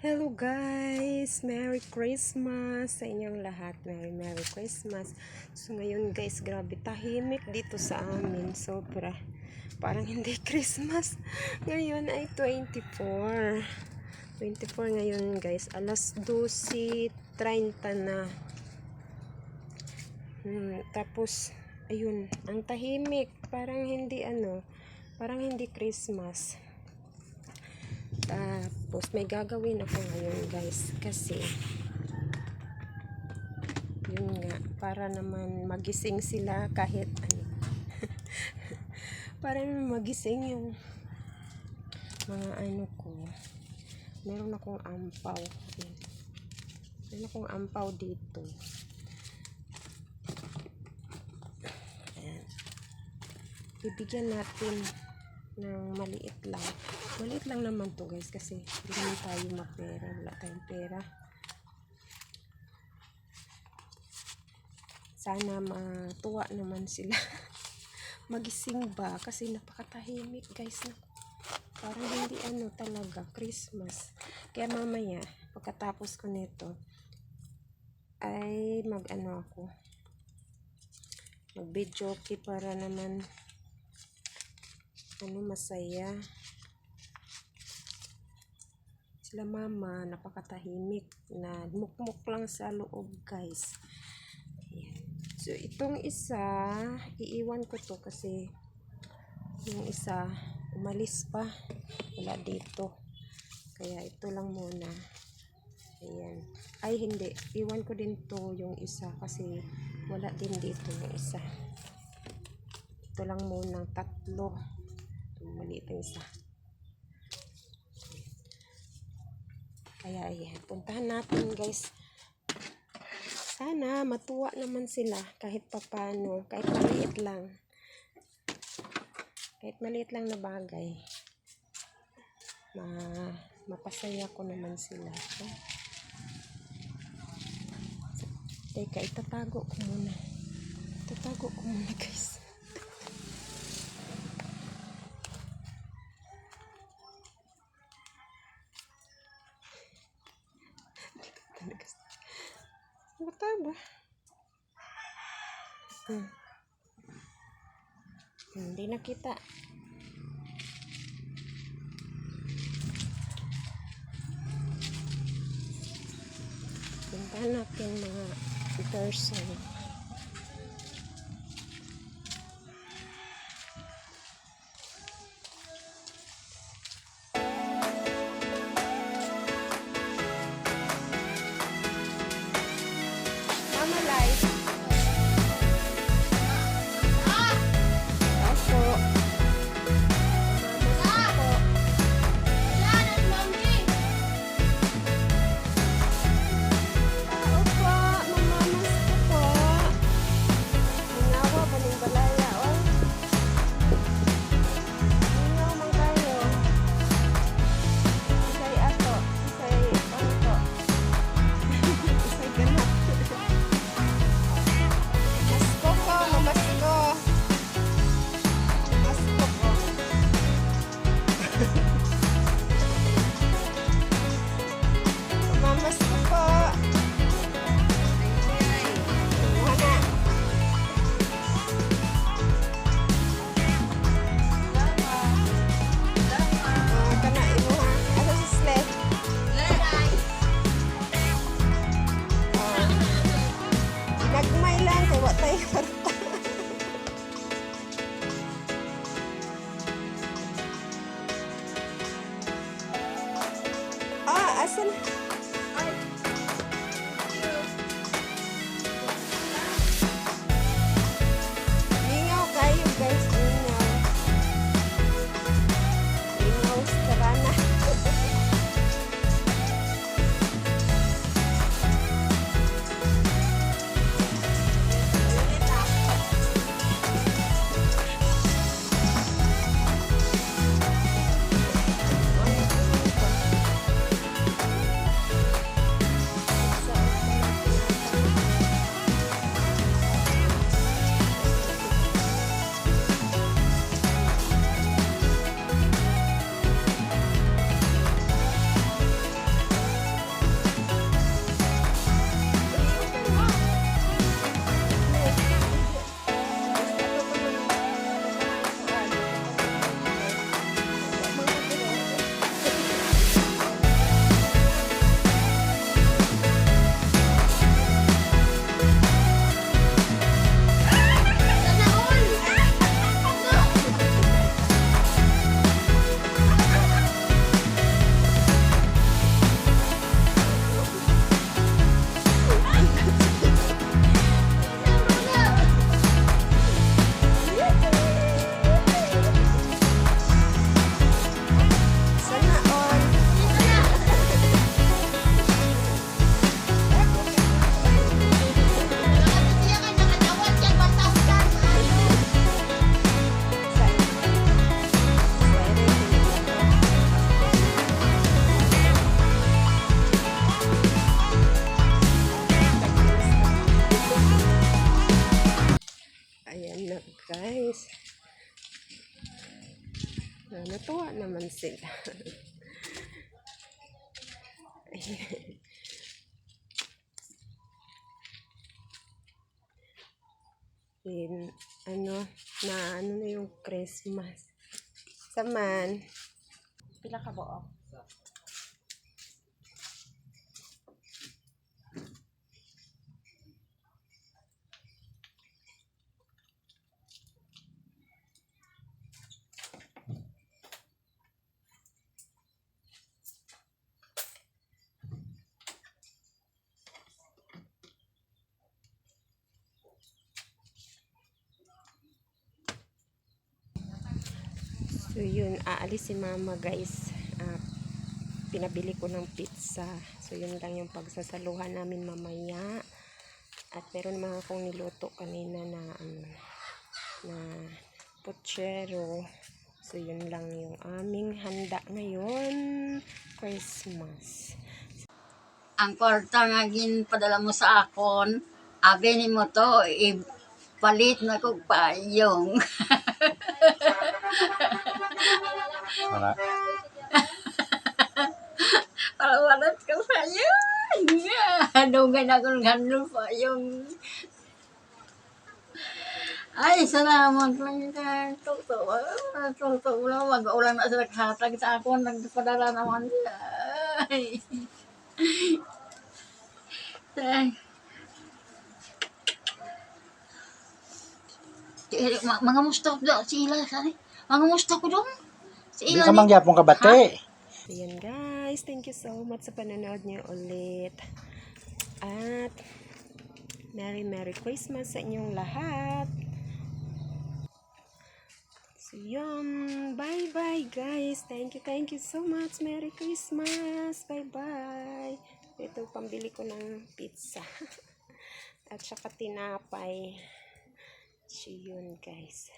Hello guys! Merry Christmas sa inyong lahat. Merry Christmas. So ngayon guys, grabe tahimik dito sa amin. Sobra. Parang hindi Christmas. Ngayon ay 24. 24 ngayon guys. Alas 12:30 na. Tapos, ayun. Ang tahimik. Parang hindi Christmas. Tapos may gagawin ako ngayon guys kasi yun nga, para naman magising sila kahit para naman magising yung mga ko. Meron akong ampaw. Meron akong ampaw dito. Ayan. Bibigyan natin ng maliit lang. Maliit lang naman to guys kasi hindi naman tayo mapera. Wala tayong pera. Sana matuwa naman sila. Magising ba? Kasi napakatahimik guys. Parang hindi talaga Christmas. Kaya mamaya, pagkatapos ko nito, ay ako. Mag-video para naman masaya. Sila mama, napakatahimik na mukmuk lang sa loob guys. Ayan. So itong isa, iiwan ko to kasi yung isa umalis pa. Wala dito. Kaya ito lang muna. Ayan. Ay hindi, iwan ko din to yung isa kasi wala din dito yung isa. Ito lang muna, 3. Maliit ang isa. Kaya ayan, puntahan natin guys. Sana matuwa naman sila kahit papano, kahit maliit lang. Kahit maliit lang na bagay. Mapasaya ko naman sila. Teka, itatago ko muna. Itatago ko muna guys. Bata ba? Hindi nakita. Puntahan natin mga person. Asan? Lingaw kayo guys, lingaw. Lingaw sa karana. sila. In, ano na yung Christmas. Saman, pila ka buok? So yun, aalis si mama guys. Pinabili ko ng pizza. So yun lang yung pagsasaluhan namin mamaya. At meron mga akong niluto kanina na na puchero. So yun lang yung aming handa ngayon, Christmas. Ang kwarta nga ginpadala mo sa akon, abi ni mo to, ipalit na kog payong. Wala. Para walat ka payong. Dugay na akong handol payong. Ay, salamat lang ka. Tuto lang. Mag-ulan na sa naghatag sa akon. Nagpadala naman siya. Ay. Ay. Mga musta ko sila. Mga musta ko dong. Hindi ka mangyapong kabate. Ayan guys, thank you so much sa panonood niyo ulit. At Merry Christmas sa inyong lahat. So yun, bye guys. Thank you so much. Merry Christmas. Bye. Ito pambili ko ng pizza. At saka tinapay. So yun guys.